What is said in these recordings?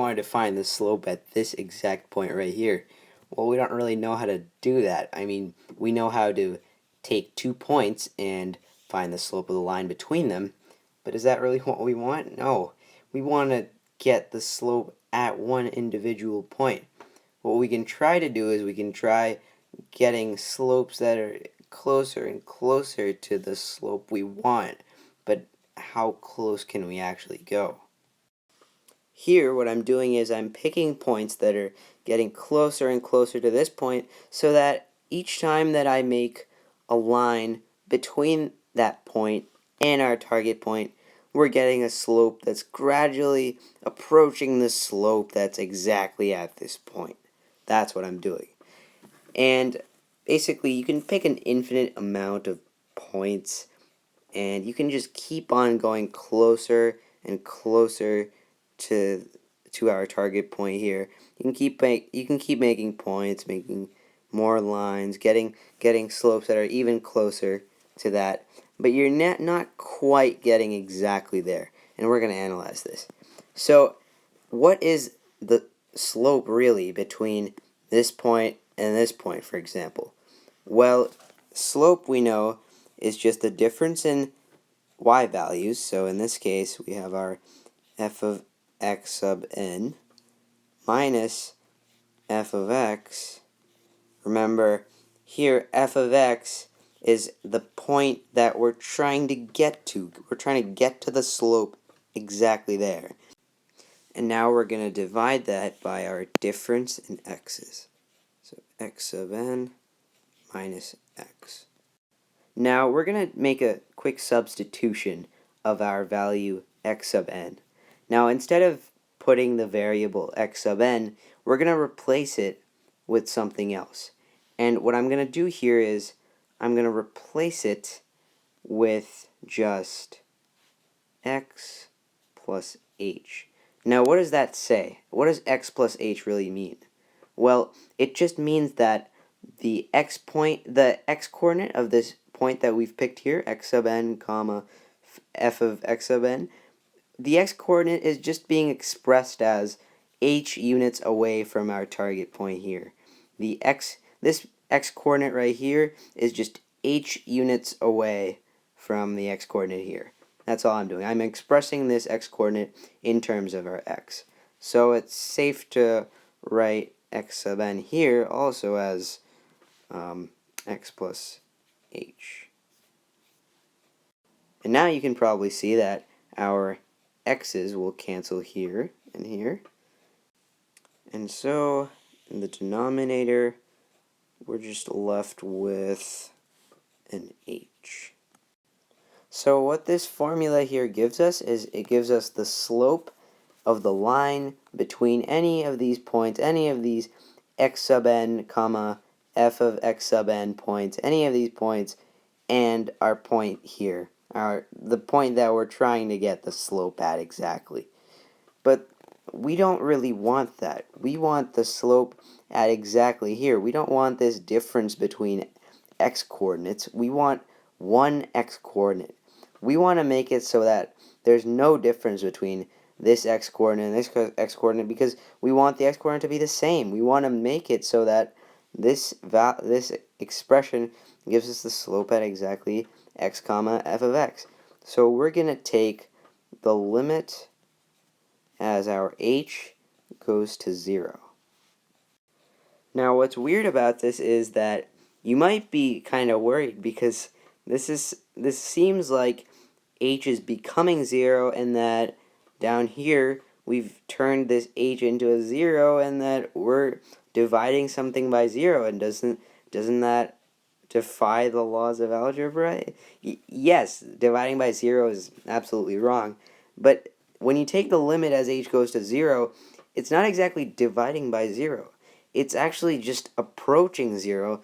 wanted to find the slope at this exact point right here. Well, we don't really know how to do that. I mean, we know how to take 2 points and find the slope of the line between them, but is that really what we want? No. We want to get the slope at one individual point. What we can try to do is we can try getting slopes that are closer and closer to the slope we want, but how close can we actually go? Here, what I'm doing is I'm picking points that are getting closer and closer to this point so that each time that I make a line between that point and our target point, we're getting a slope that's gradually approaching the slope that's exactly at this point. That's what I'm doing. And basically, you can pick an infinite amount of points, and you can just keep on going closer and closer to our target point here. You can keep making points, making more lines, getting slopes that are even closer to that, but you're not quite getting exactly there, and we're going to analyze this. So, what is the slope really between this point and this point, for example? Well, slope, we know, is just the difference in y values. So in this case, we have our f of x sub n minus f of x. Remember, here f of x is the point that we're trying to get to. We're trying to get to the slope exactly there. And now we're going to divide that by our difference in x's. So x sub n minus x. Now we're going to make a quick substitution of our value x sub n. Now instead of putting the variable x sub n, we're going to replace it with something else. And what I'm going to do here is I'm going to replace it with just x plus h. Now what does that say? What does x plus h really mean? Well, it just means that the x coordinate of this point that we've picked here, x sub n comma f of x sub n, the x coordinate is just being expressed as h units away from our target point here. This x coordinate right here is just h units away from the x coordinate here. That's all I'm doing. I'm expressing this x coordinate in terms of our x. So it's safe to write x sub n here also as x plus h. And now you can probably see that our x's will cancel here and here. And so in the denominator, we're just left with an h. So what this formula here gives us is it gives us the slope of the line between any of these points, any of these x sub n comma f of x sub n points, any of these points, and our point here, the point that we're trying to get the slope at exactly. But we don't really want that. We want the slope at exactly here. We don't want this difference between x coordinates. We want one x coordinate. We want to make it so that there's no difference between this x coordinate and this x coordinate because we want the x coordinate to be the same. We want to make it so that this expression gives us the slope at exactly x comma f of x. So we're going to take the limit as our h goes to 0. Now what's weird about this is that you might be kind of worried because this seems like h is becoming 0 and that down here we've turned this h into a 0 and that we're dividing something by 0, and doesn't that defy the laws of algebra? Yes, dividing by 0 is absolutely wrong, but when you take the limit as h goes to 0, it's not exactly dividing by 0. It's actually just approaching 0,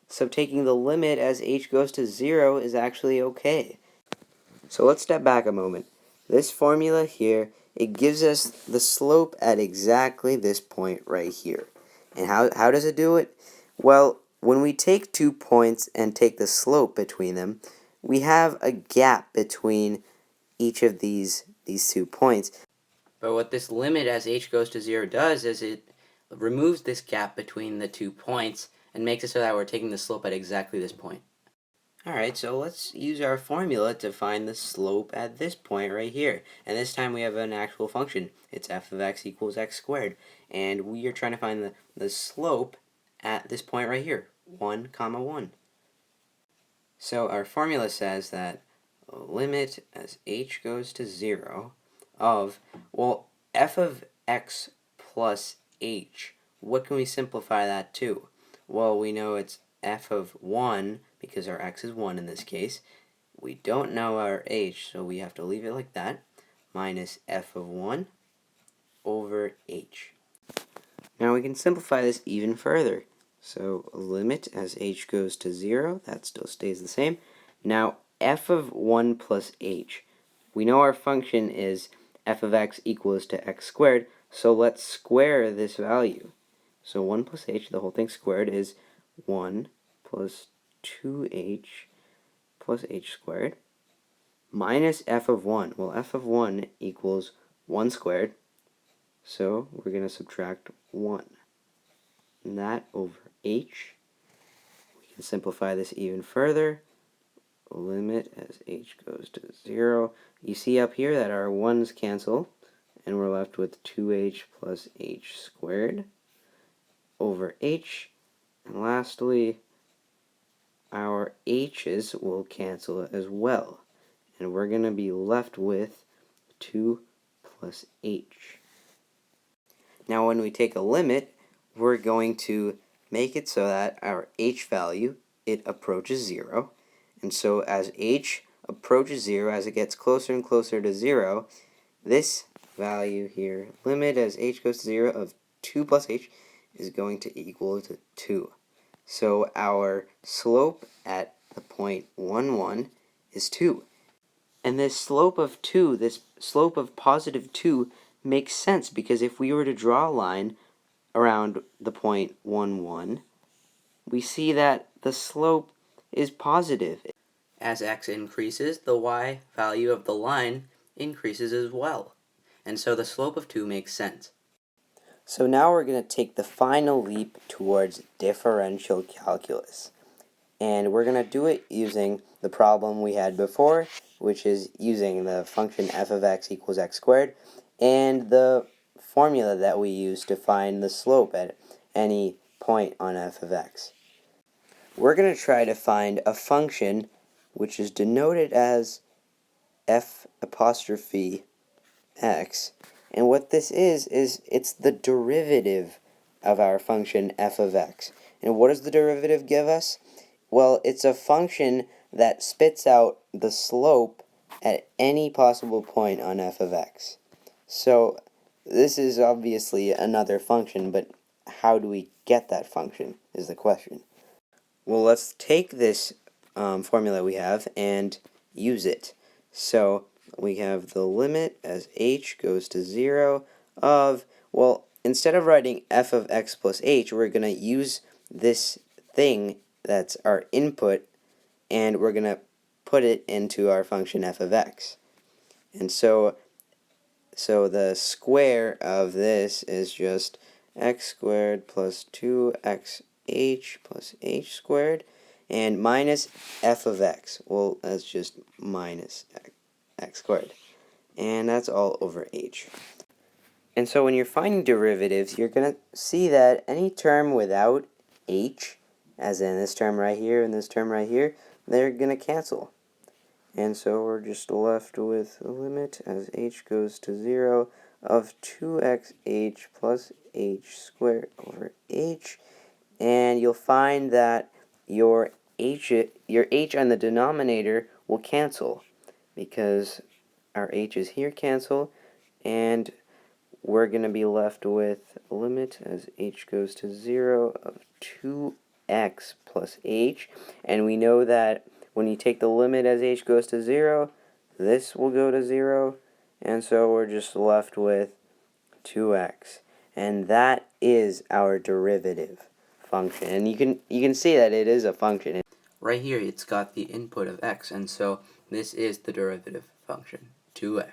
so taking the limit as h goes to 0 is actually okay. So let's step back a moment. This formula here, it gives us the slope at exactly this point right here. And how does it do it? Well, when we take 2 points and take the slope between them, we have a gap between each of these 2 points. But what this limit as h goes to 0 does is it removes this gap between the 2 points and makes it so that we're taking the slope at exactly this point. Alright, so let's use our formula to find the slope at this point right here. And this time we have an actual function. It's f of x equals x squared. And we are trying to find the slope at this point right here, 1, comma 1. So our formula says that limit as h goes to 0 of, well, f of x plus h. What can we simplify that to? Well, we know it's f of 1, because our x is 1 in this case. We don't know our h, so we have to leave it like that, minus f of 1 over h. Now we can simplify this even further. So limit as h goes to 0, that still stays the same. Now f of 1 plus h. We know our function is f of x equals to x squared, so let's square this value. So 1 plus h, the whole thing squared, is 1 plus 2h plus h squared minus f of 1. Well, f of 1 equals 1 squared, so we're going to subtract 1. And that over h. We can simplify this even further. Limit as h goes to 0. You see up here that our 1's cancel, and we're left with 2h plus h squared over h. And lastly, our h's will cancel as well. And we're going to be left with 2 plus h. Now when we take a limit, we're going to make it so that our h value, it approaches 0. And so as h approaches 0, as it gets closer and closer to 0, this value here, limit as h goes to 0 of 2 plus h, is going to equal to 2. So our slope at the point 1, 1 is 2. And this slope of 2, this slope of positive 2, makes sense, because if we were to draw a line around the point 1, 1, we see that the slope is positive. As x increases, the y value of the line increases as well. And so the slope of 2 makes sense. So now we're going to take the final leap towards differential calculus. And we're going to do it using the problem we had before, which is using the function f of x equals x squared, and the formula that we use to find the slope at any point on f of x. We're going to try to find a function which is denoted as f apostrophe x. And what this is it's the derivative of our function f of x. And what does the derivative give us? Well, it's a function that spits out the slope at any possible point on f of x. So this is obviously another function, but how do we get that function is the question. Well, let's take this formula we have and use it. So we have the limit as h goes to 0 of, well, instead of writing f of x plus h, we're going to use this thing that's our input, and we're going to put it into our function f of x. And so the square of this is just x squared plus 2xh plus h squared, and minus f of x. Well, that's just minus x squared. And that's all over h. And so when you're finding derivatives, you're going to see that any term without h, as in this term right here and this term right here, they're going to cancel. And so we're just left with a limit as h goes to 0 of 2xh plus h squared over h. And you'll find that your h on the denominator will cancel, because our h's here cancel, and we're going to be left with a limit as h goes to 0 of 2x plus h. And we know that when you take the limit as h goes to 0, this will go to 0, and so we're just left with 2x. And that is our derivative function. And you can see that it is a function. Right here it's got the input of x, and so this is the derivative function, 2x.